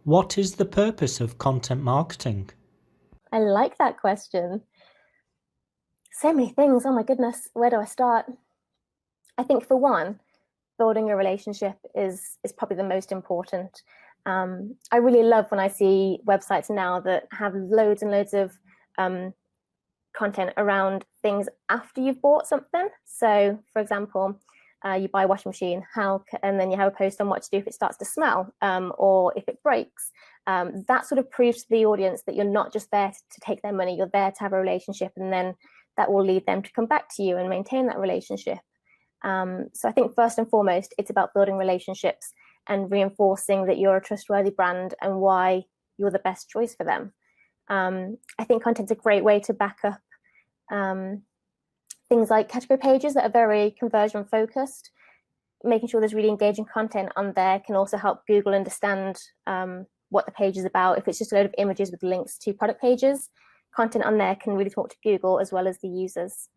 What is the purpose of content marketing? I like that question. So many things. Oh my goodness, where do I start? I think for one, building a relationship is probably the most important. I really love when I see websites now that have loads and loads of content around things after you've bought something. So, for example, you buy a washing machine, and then you have a post on what to do if it starts to smell or if it breaks. That sort of proves to the audience that you're not just there to take their money, you're there to have a relationship, and then that will lead them to come back to you and maintain that relationship. So I think first and foremost, it's about building relationships and reinforcing that you're a trustworthy brand and why you're the best choice for them. I think content's a great way to back up things like category pages that are very conversion focused. Making sure there's really engaging content on there can also help Google understand what the page is about. If it's just a load of images with links to product pages, content on there can really talk to Google as well as the users.